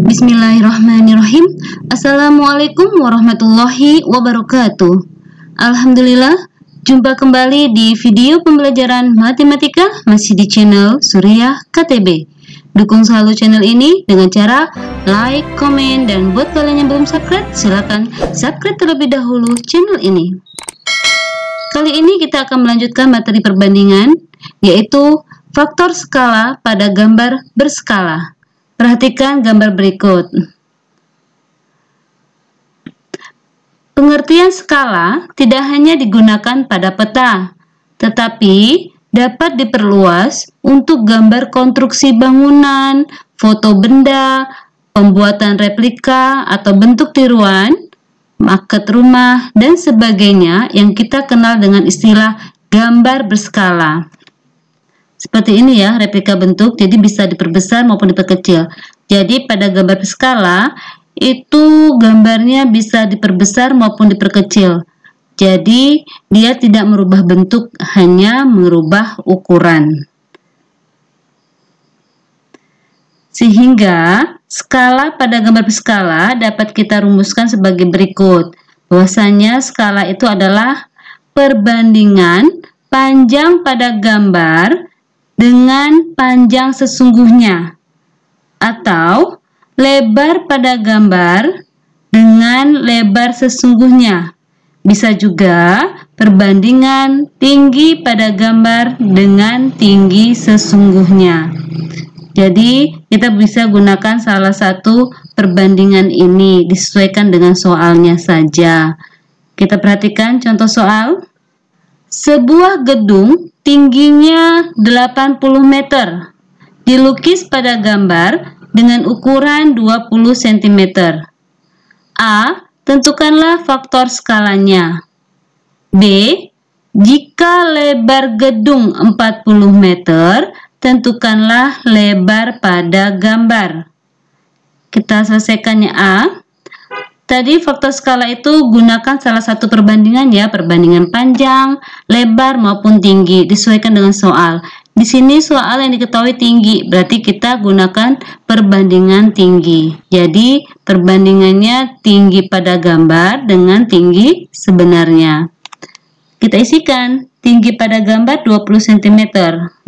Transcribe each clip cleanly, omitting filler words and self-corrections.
Bismillahirrahmanirrahim. Assalamualaikum warahmatullahi wabarakatuh. Alhamdulillah, jumpa kembali di video pembelajaran matematika masih di channel Suriah KTB. Dukung selalu channel ini dengan cara like, komen, dan buat kalian yang belum subscribe, silakan subscribe terlebih dahulu channel ini. Kali ini kita akan melanjutkan materi perbandingan, yaitu faktor skala pada gambar berskala. Perhatikan gambar berikut. Pengertian skala tidak hanya digunakan pada peta, tetapi dapat diperluas untuk gambar konstruksi bangunan, foto benda, pembuatan replika atau bentuk tiruan, maket rumah, dan sebagainya yang kita kenal dengan istilah gambar berskala. Seperti ini ya, replika bentuk, jadi bisa diperbesar maupun diperkecil. Jadi pada gambar berskala, itu gambarnya bisa diperbesar maupun diperkecil. Jadi dia tidak merubah bentuk, hanya merubah ukuran. Sehingga skala pada gambar berskala dapat kita rumuskan sebagai berikut. Bahwasanya skala itu adalah perbandingan panjang pada gambar dengan panjang sesungguhnya, atau lebar pada gambar dengan lebar sesungguhnya. Bisa juga perbandingan tinggi pada gambar dengan tinggi sesungguhnya. Jadi kita bisa gunakan salah satu perbandingan ini, disesuaikan dengan soalnya saja. Kita perhatikan contoh soal. Sebuah gedung tingginya 80 meter, dilukis pada gambar dengan ukuran 20 cm. A. Tentukanlah faktor skalanya. B. Jika lebar gedung 40 meter, tentukanlah lebar pada gambar. Kita selesaikannya A. Tadi faktor skala itu gunakan salah satu perbandingan ya, perbandingan panjang, lebar maupun tinggi, disesuaikan dengan soal. Di sini soal yang diketahui tinggi, berarti kita gunakan perbandingan tinggi. Jadi perbandingannya tinggi pada gambar dengan tinggi sebenarnya. Kita isikan tinggi pada gambar 20 cm.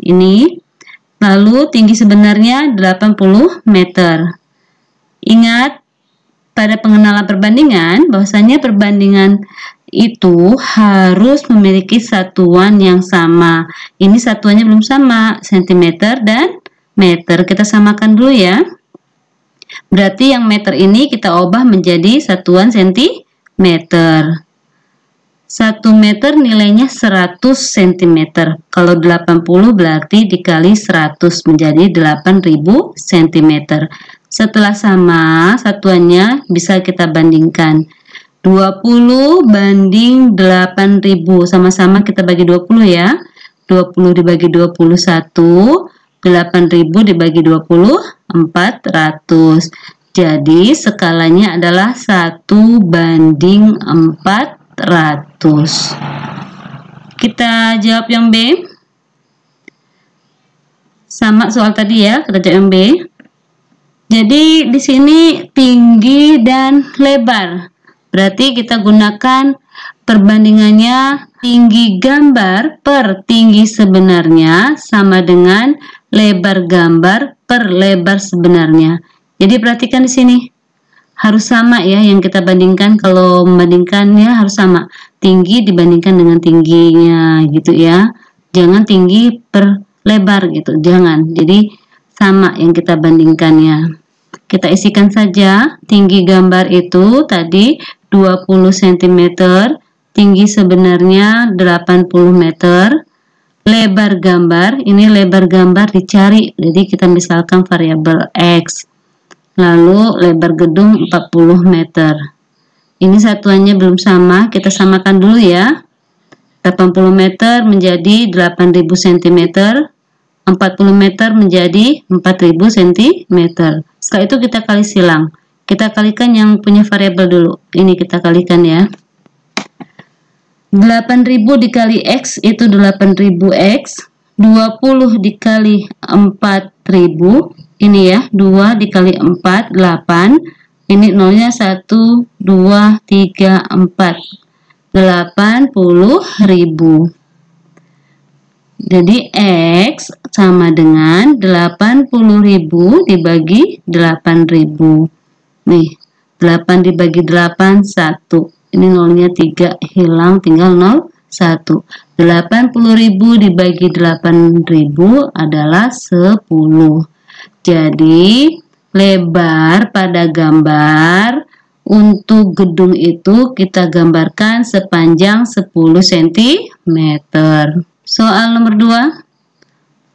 Ini. Lalu tinggi sebenarnya 80 meter. Ingat pada pengenalan perbandingan, bahwasanya perbandingan itu harus memiliki satuan yang sama. Ini satuannya belum sama, cm dan meter. Kita samakan dulu ya. Berarti yang meter ini kita ubah menjadi satuan cm. 1 meter nilainya 100 cm. Kalau 80 berarti dikali 100 menjadi 8000 cm. Setelah sama satuannya bisa kita bandingkan. 20 banding 8000, sama-sama kita bagi 20 ya. 20 dibagi 21, 8000 dibagi 20, 400. Jadi skalanya adalah 1 banding 400. Kita jawab yang B. Sama soal tadi ya, kita jawab yang B. Jadi di sini tinggi dan lebar. Berarti kita gunakan perbandingannya tinggi gambar per tinggi sebenarnya sama dengan lebar gambar per lebar sebenarnya. Jadi perhatikan di sini. Harus sama ya yang kita bandingkan, kalau membandingkannya harus sama. Tinggi dibandingkan dengan tingginya gitu ya. Jangan tinggi per lebar gitu, jangan. Jadi sama yang kita bandingkannya. Kita isikan saja tinggi gambar itu tadi 20 cm, tinggi sebenarnya 80 meter. Lebar gambar, ini lebar gambar dicari. Jadi kita misalkan variabel X. Lalu lebar gedung 40 meter. Ini satuannya belum sama, kita samakan dulu ya. 80 meter menjadi 8000 cm. 40 meter menjadi 4000 cm. Setelah itu kita kali silang. Kita kalikan yang punya variabel dulu. Ini kita kalikan ya. 8000 dikali X itu 8000X. 20 dikali 4000 ini ya, 2 dikali 4, 8. Ini nolnya 1, 2, 3, 4. 80.000. Jadi X sama dengan 80.000 dibagi 8.000. Nih, 8 dibagi 8, 1. Ini nolnya 3, hilang, tinggal 0, 1. 80.000 dibagi 8.000 adalah 10. Jadi, lebar pada gambar untuk gedung itu kita gambarkan sepanjang 10 cm. Soal nomor 2.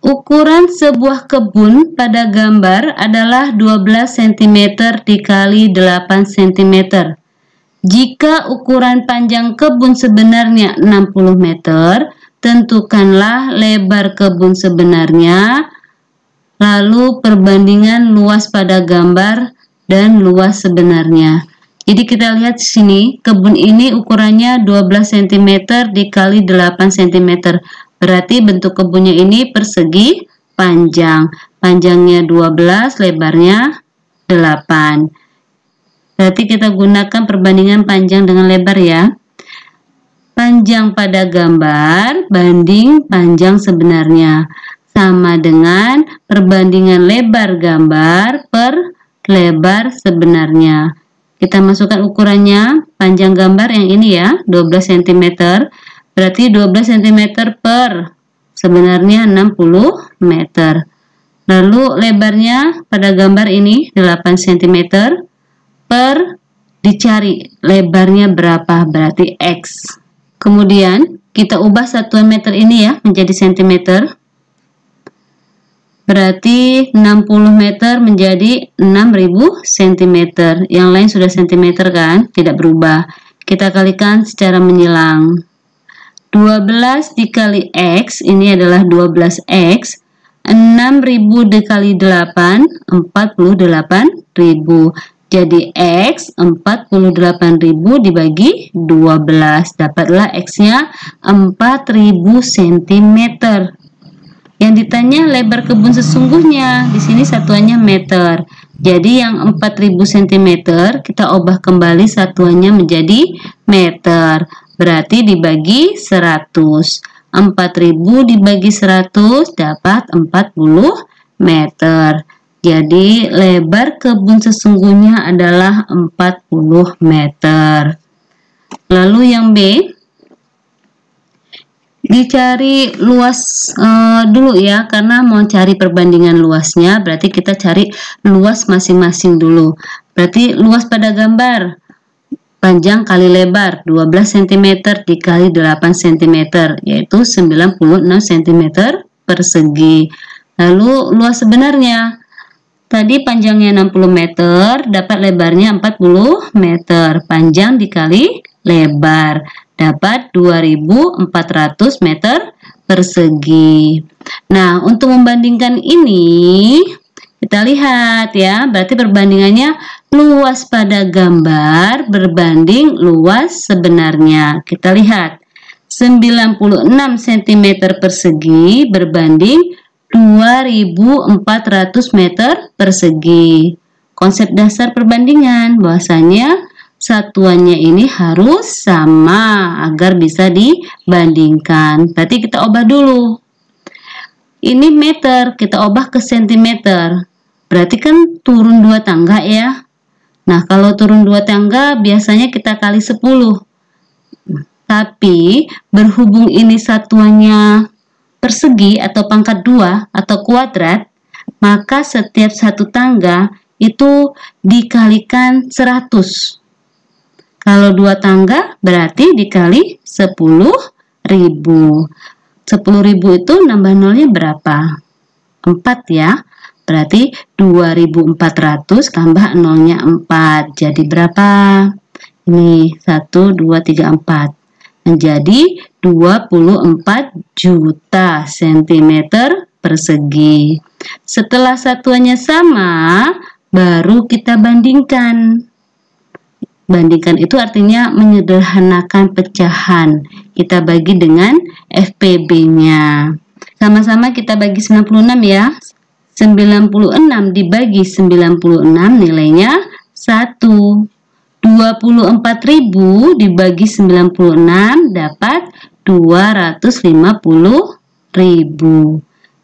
Ukuran sebuah kebun pada gambar adalah 12 cm dikali 8 cm. Jika ukuran panjang kebun sebenarnya 60 meter, tentukanlah lebar kebun sebenarnya, lalu perbandingan luas pada gambar dan luas sebenarnya. Jadi kita lihat di sini, kebun ini ukurannya 12 cm dikali 8 cm. Berarti bentuk kebunnya ini persegi panjang. Panjangnya 12, lebarnya 8. Berarti kita gunakan perbandingan panjang dengan lebar ya. Panjang pada gambar banding panjang sebenarnya. Sama dengan perbandingan lebar gambar per lebar sebenarnya. Kita masukkan ukurannya, panjang gambar yang ini ya, 12 cm. Berarti 12 cm per sebenarnya 60 meter. Lalu lebarnya pada gambar ini 8 cm per dicari lebarnya berapa, berarti X. Kemudian kita ubah satuan meter ini ya menjadi cm. Berarti 60 meter menjadi 6000 cm. Yang lain sudah cm kan? Tidak berubah. Kita kalikan secara menyilang. 12 dikali X, ini adalah 12X. 6000 dikali 8, 48.000. Jadi X 48.000 dibagi 12. Dapatlah X-nya 4000 cm. Yang ditanya lebar kebun sesungguhnya, di sini satuannya meter. Jadi yang 4000 cm kita ubah kembali satuannya menjadi meter. Berarti dibagi 100. 4000 dibagi 100 dapat 40 meter. Jadi lebar kebun sesungguhnya adalah 40 meter. Lalu yang B, dicari luas dulu ya, karena mau cari perbandingan luasnya berarti kita cari luas masing-masing dulu. Berarti luas pada gambar panjang kali lebar 12 cm dikali 8 cm, yaitu 96 cm persegi. Lalu luas sebenarnya tadi panjangnya 60 meter, dapat lebarnya 40 meter. Panjang dikali lebar dapat 2400 meter persegi. Nah, untuk membandingkan ini kita lihat ya, berarti perbandingannya luas pada gambar berbanding luas sebenarnya. Kita lihat 96 cm persegi berbanding 2400 meter persegi. Konsep dasar perbandingan bahwasanya satuannya ini harus sama agar bisa dibandingkan. Berarti kita ubah dulu. Ini meter, kita ubah ke sentimeter. Berarti kan turun 2 tangga ya. Nah, kalau turun 2 tangga biasanya kita kali 10. Tapi berhubung ini satuannya persegi atau pangkat 2 atau kuadrat, maka setiap satu tangga itu dikalikan 100. Kalau 2 tangga berarti dikali 10.000. 10.000 itu nambah nolnya berapa? 4 ya. Berarti 2400 tambah nolnya 4. Jadi berapa? Ini 1, 2, 3, 4. Menjadi 24 juta centimeter persegi. Setelah satuannya sama, baru kita bandingkan. Bandingkan itu artinya menyederhanakan pecahan. Kita bagi dengan FPB-nya. Sama-sama kita bagi 96 ya. 96 dibagi 96 nilainya 1. 24.000 dibagi 96 dapat 250.000.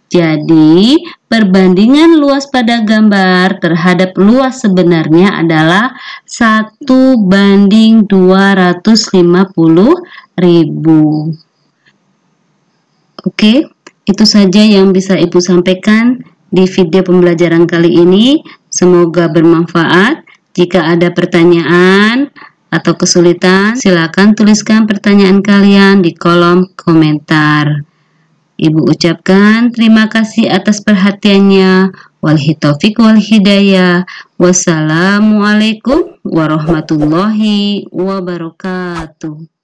Jadi, perbandingan luas pada gambar terhadap luas sebenarnya adalah 1:250.000. Oke, itu saja yang bisa Ibu sampaikan di video pembelajaran kali ini. Semoga bermanfaat. Jika ada pertanyaan atau kesulitan, silakan tuliskan pertanyaan kalian di kolom komentar. Ibu ucapkan terima kasih atas perhatiannya. Wabillahi taufiq wal hidayah. Wassalamualaikum warahmatullahi wabarakatuh.